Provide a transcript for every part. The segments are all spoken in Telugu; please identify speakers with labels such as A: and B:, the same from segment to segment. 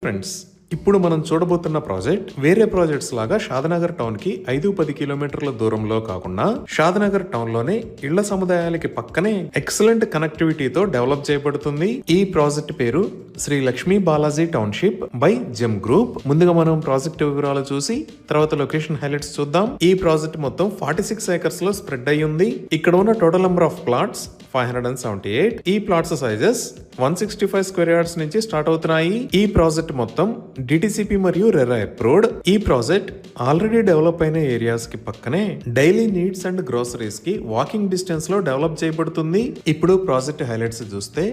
A: ఫ్రెండ్స్, ఇప్పుడు మనం చూడబోతున్న ప్రాజెక్ట్ వేరే ప్రాజెక్ట్స్ లాగా షాద్నగర్ టౌన్ కి 5-10 కిలోమీటర్ల దూరంలో కాకుండా షాద్నగర్ టౌన్ లోనే ఇళ్ల సముదాయాలకి పక్కనే ఎక్సలెంట్ కనెక్టివిటీతో డెవలప్ చేయబడుతుంది. ఈ ప్రాజెక్ట్ పేరు Shri Lakshmi Balaji township by Gem group. ముందుగా మనం ప్రాజెక్ట్ వివరాలు చూసి తర్వాత లొకేషన్ హైలైట్స్ చూద్దాం. ఈ ప్రాజెక్ట్ మొత్తం 46 ఏకర్స్ లో స్ప్రెడ్ అయి ఉంది. ఇక్కడ ఉన్న టోటల్ నెంబర్ ఆఫ్ ప్లాట్స్ 578. ఈ ప్లాట్స్ సైజెస్ 165 స్క్వేర్ యార్డ్స్ నుంచి స్టార్ట్ అవుతున్నాయి. ఈ ప్రాజెక్ట్ మొత్తం డిటిసిపి మరియు రెరా అప్రూవ్డ్. ఈ ప్రాజెక్ట్ ఆల్రెడీ డెవలప్ అయిన ఏరియాస్ కి పక్కనే డైలీ నీడ్స్ అండ్ గ్రోసరీస్ కి వాకింగ్ డిస్టెన్స్ లో డెవలప్ చేయబడుతుంది. ఇప్పుడు ప్రాజెక్ట్ హైలైట్స్ చూస్తే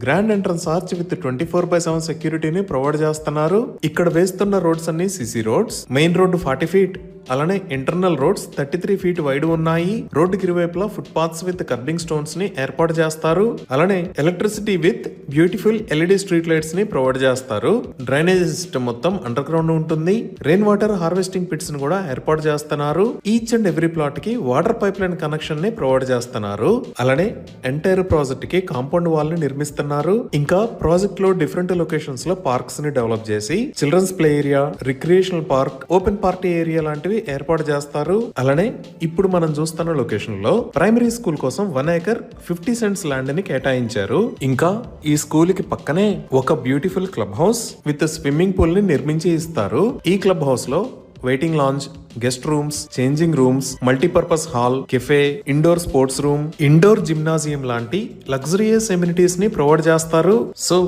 A: గ్రాండ్ ఎంట్రన్స్ ఆర్చ్ విత్ 24/7 సెక్యూరిటీని ప్రొవైడ్ చేస్తున్నారు. ఇక్కడ వేస్తున్న రోడ్స్ అన్ని CC roads. Main road 40 feet, అలానే ఇంటర్నల్ రోడ్స్ 33 ఫీట్ వైడ్ ఉన్నాయి. రోడ్డుకి ఇరువైపులా foot paths with kerbing stones ని ఏర్పాటు చేస్తారు. అలానే electricity with beautiful LED street lights ని ప్రొవైడ్ చేస్తారు. డ్రైనేజ్ సిస్టమ్ మొత్తం అండర్ గ్రౌండ్ ఉంటుంది. రెయిన్ వాటర్ హార్వెస్టింగ్ పిట్స్ ని కూడా ఏర్పాటు చేస్తున్నారు. ఈచ్ అండ్ ఎవ్రీ ప్లాట్ కి వాటర్ పైప్ లైన్ కనెక్షన్ ని ప్రొవైడ్ చేస్తున్నారు. అలానే ఎంటైర్ ప్రాజెక్ట్ కి కాంపౌండ్ వాల్ ని నిర్మిస్తున్నారు. ఇంకా ప్రాజెక్ట్ లో డిఫరెంట్ లొకేషన్స్ లో పార్క్స్ ని డెవలప్ చేసి children's play area, recreational park, open party area లాంటివి ఏర్పాటు చేస్తారు. అలానే ఇప్పుడు మనం చూస్తున్న లొకేషన్ లో ప్రైమరీ స్కూల్ కోసం 1 ఏకర్ 50 సెంట్స్ ల్యాండ్ ని కేటాయించారు. ఇంకా ఈ స్కూల్ కి పక్కనే ఒక beautiful club house with swimming pool ని నిర్మించి ఇస్తారు. ఈ క్లబ్ హౌస్ లో waiting lounge, guest rooms, changing rooms, multipurpose hall, cafe, indoor sports room, indoor gymnasium లాంటి లగ్జరియస్ ఎమ్యూనిటీస్ ని ప్రొవైడ్ చేస్తారు. సో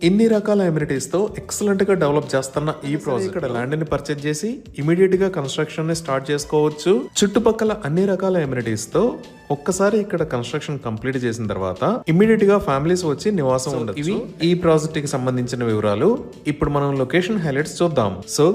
A: ఇన్ని రకాల ఎమ్యూనిటీస్ తో ఎక్సలెంట్ గా డెవలప్ చేస్తున్న ఈ ప్రాజెక్ట్ ఇక్కడ ల్యాండ్ ని పర్చేజ్ చేసి ఇమీడియట్ గా కన్స్ట్రక్షన్ ని స్టార్ట్ చేసుకోవచ్చు. చుట్టుపక్కల అన్ని రకాల ఎమ్యూనిటీస్ తో ఒక్కసారి ఇక్కడ కన్స్ట్రక్షన్ కంప్లీట్ చేసిన తర్వాత ఇమీడియట్ గా ఫ్యామిలీస్ వచ్చి నివాసం ఉండొచ్చు. ఇవి ఈ ప్రాజెక్ట్ కి సంబంధించిన వివరాలు. ఇప్పుడు మనం లొకేషన్ హైలైట్స్ చూద్దాం. సో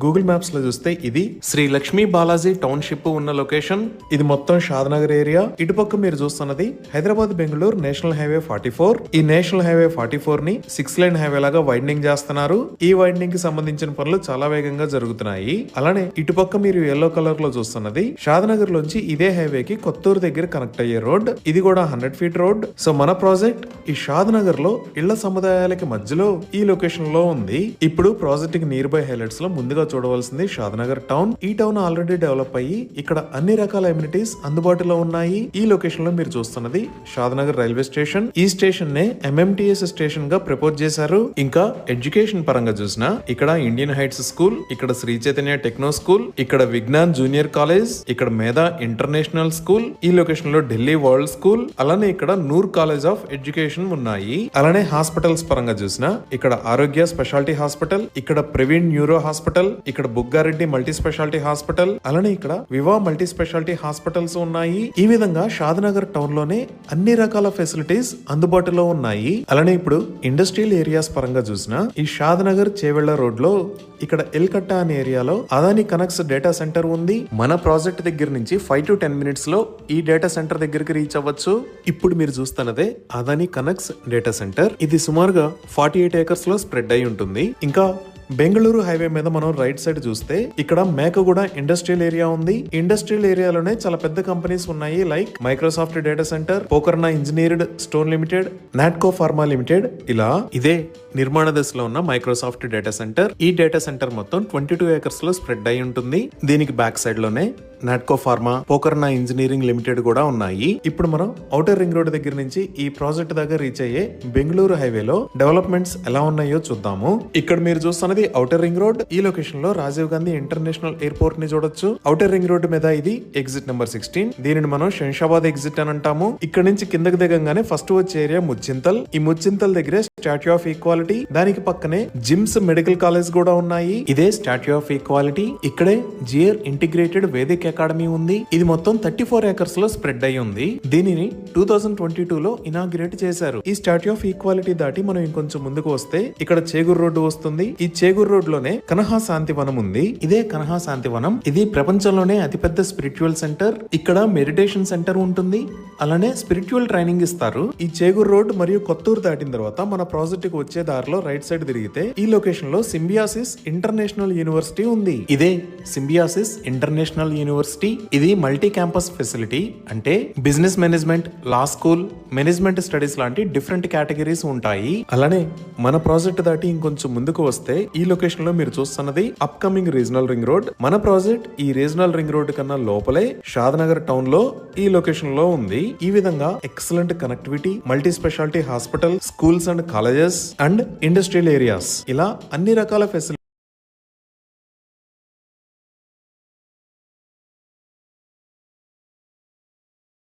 A: గూగుల్ మ్యాప్స్ లో చూస్తే ఇది శ్రీ లక్ష్మీ బాలాజీ టౌన్షిప్ ఉన్న లొకేషన్. ఇది మొత్తం షాద్నగర్ ఏరియా. ఇటుపక్క మీరు చూస్తున్నది హైదరాబాద్ బెంగళూరు నేషనల్ హైవే 44. ఈ నేషనల్ హైవే 44 ని 6 లైన్ హైవే లాగా వైండింగ్ చేస్తున్నారు. ఈ వైండింగ్ కి సంబంధించిన పనులు చాలా వేగంగా జరుగుతున్నాయి. అలానే ఇటుపక్క మీరు ఎల్లో కలర్ లో చూస్తున్నది షాద్నగర్ లోంచి ఇదే హైవే కి కొత్తూరు దగ్గర కనెక్ట్ అయ్యే రోడ్. ఇది కూడా 100 ఫీట్ రోడ్. సో మన ప్రాజెక్ట్ ఈ షాద్నగర్ లో ఇళ్ల సముదాయాలకి మధ్యలో ఈ లొకేషన్ లో ఉంది. ఇప్పుడు ప్రాజెక్ట్ కి నియర్ బై హైలైట్స్ లో ముందుగా చూడవలసింది షాద్నగర్ టౌన్. ఈ టౌన్ ఆల్రెడీ డెవలప్ అయ్యి ఇక్కడ అన్ని రకాల ఎమ్యూనిటీస్ అందుబాటులో ఉన్నాయి. ఈ లొకేషన్ లో మీరు చూస్తున్నది షాద్నగర్ రైల్వే స్టేషన్. ఈ స్టేషన్ నే ఎంఎంటీఎస్ స్టేషన్ గా ప్రపోజ్ చేశారు. ఇంకా ఎడ్యుకేషన్ పరంగా చూసినా ఇక్కడ ఇండియన్ హైట్స్ స్కూల్, ఇక్కడ శ్రీ చైతన్య టెక్నో స్కూల్, ఇక్కడ విజ్ఞాన్ జూనియర్ కాలేజ్, ఇక్కడ మేధా ఇంటర్నేషనల్ స్కూల్, ఈ లొకేషన్ లో ఢిల్లీ వరల్డ్ స్కూల్, అలానే ఇక్కడ నూర్ కాలేజ్ ఆఫ్ ఎడ్యుకేషన్ ఉన్నాయి. అలానే హాస్పిటల్స్ పరంగా చూసినా ఇక్కడ ఆరోగ్య స్పెషాలిటీ హాస్పిటల్, ఇక్కడ ప్రవీణ్ న్యూరో హాస్పిటల్, ఇక్కడ బుగ్గారెడ్డి మల్టీ స్పెషాలిటీ హాస్పిటల్, అలానే ఇక్కడ వివా మల్టీ స్పెషాలిటీ హాస్పిటల్స్ ఉన్నాయి. ఈ విధంగా షాద్నగర్ టౌన్ లోనే అన్ని రకాల ఫెసిలిటీస్ అందుబాటులో ఉన్నాయి. అలానే ఇప్పుడు ఇండస్ట్రియల్ ఏరియాస్ పరంగా చూసినా ఈ షాద్నగర్ చేవెళ్ల రోడ్ లో ఇక్కడ ఎల్కట్ట అనే ఏరియాలో అదాని కనెక్ట్స్ డేటా సెంటర్ ఉంది. మన ప్రాజెక్ట్ దగ్గర నుంచి 5 to 10 మినిట్స్ లో ఈ డేటా సెంటర్ దగ్గరికి రీచ్ అవ్వచ్చు. ఇప్పుడు మీరు చూస్తున్నదే అదాని కనెక్ట్స్ డేటా సెంటర్. ఇది సుమారుగా 48 ఏకర్స్ లో స్ప్రెడ్ అయి ఉంటుంది. ఇంకా బెంగళూరు హైవే మీద మనం రైట్ సైడ్ చూస్తే ఇక్కడ మేకగూడ ఇండస్ట్రియల్ ఏరియా ఉంది. ఇండస్ట్రియల్ ఏరియాలోనే చాలా పెద్ద కంపెనీస్ ఉన్నాయి. Like Microsoft data centre, Pokarna engineered stone limited, Natco pharma limited. ఇలా ఇదే నిర్మాణ దశలో ఉన్న మైక్రోసాఫ్ట్ డేటా సెంటర్. ఈ డేటా సెంటర్ మొత్తం 22 ఏకర్స్ లో స్ప్రెడ్ అయి ఉంటుంది. దీనికి బ్యాక్ సైడ్ లోనే Natco pharma, Pokarna engineering limited కూడా ఉన్నాయి. ఇప్పుడు మనం ఔటర్ రింగ్ రోడ్ దగ్గర నుంచి ఈ ప్రాజెక్ట్ దగ్గర రీచ్ అయ్యే బెంగళూరు హైవేలో డెవలప్మెంట్స్ ఎలా ఉన్నాయో చూద్దాము. ఇక్కడ మీరు చూస్తున్నది ఔటర్ రింగ్ రోడ్. ఈ లొకేషన్ లో రాజీవ్ గాంధీ ఇంటర్నేషనల్ ఎయిర్పోర్ట్ ని చూడొచ్చు. ఔటర్ రింగ్ రోడ్ మీద ఇది ఎగ్జిట్ నెంబర్ 16. దీనిని మనం శంషాబాద్ ఎగ్జిట్ అని అంటాము. ఇక్కడ నుంచి కిందకి దిగంగానే ఫస్ట్ వచ్చే ఏరియా ముచ్చింతల్. ఈ ముచ్చింతల్ దగ్గరే స్టాట్యూ ఆఫ్ ఈక్వాలిటీ, దానికి పక్కనే జిమ్స్ మెడికల్ కాలేజ్ కూడా ఉన్నాయి. ఇదే స్టాట్యూ ఆఫ్ ఈక్వాలిటీ. ఇక్కడే జియర్ ఇంటిగ్రేటెడ్ వేదిక్ అకాడమీ ఉంది. ఇది మొత్తం 34 ఏకర్స్ లో స్ప్రెడ్ అయి ఉంది. దీనిని 2022 లో ఇనాగ్రేట్ చేశారు. ఈ స్టాట్యూ ఆఫ్ ఈక్వాలిటీ దాటి మనం ఇంకొంచెం ముందుకు వస్తే ఇక్కడ చేగూర్ రోడ్డు వస్తుంది. ఈ చేగూర్ రోడ్ లోనే కనహా శాంతివనం ఉంది. ఇదే కనహా శాంతివనం. ఇది ప్రపంచంలోనే అతిపెద్ద స్పిరిచువల్ సెంటర్. ఇక్కడ మెడిటేషన్ సెంటర్ ఉంటుంది. అలానే స్పిరిచువల్ ట్రైనింగ్ ఇస్తారు. ఈ చేగూర్ రోడ్ మరియు కొత్తూరు దాటిన తర్వాత మన ప్రాజెక్ట్ కు వచ్చే దారిలో రైట్ సైడ్ తిరిగితే ఈ లొకేషన్ లో సింబియాసిస్ ఇంటర్నేషనల్ యూనివర్సిటీ ఉంది. ఇదే సింబియాసిస్ ఇంటర్నేషనల్ యూనివర్సిటీ. ఇది మల్టీ క్యాంపస్ ఫెసిలిటీ. అంటే బిజినెస్ మేనేజ్మెంట్, లా స్కూల్, మేనేజ్మెంట్ స్టడీస్ లాంటి డిఫరెంట్ కేటగిరీస్ ఉంటాయి. అలానే మన ప్రాజెక్ట్ దాటి ఇంకొంచెం ముందుకు వస్తే ఈ లొకేషన్ లో మీరు చూస్తున్నది అప్కమింగ్ రీజనల్ రింగ్ రోడ్. మన ప్రాజెక్ట్ ఈ రీజనల్ రింగ్ రోడ్ కన్నా లోపలే షాద్నగర్ టౌన్ లో ఈ లొకేషన్ లో ఉంది. ఈ విధంగా excellent connectivity, multi speciality hospital, schools and colleges and industrial areas, ఇలా అన్ని రకాల ఫెసిలిటీ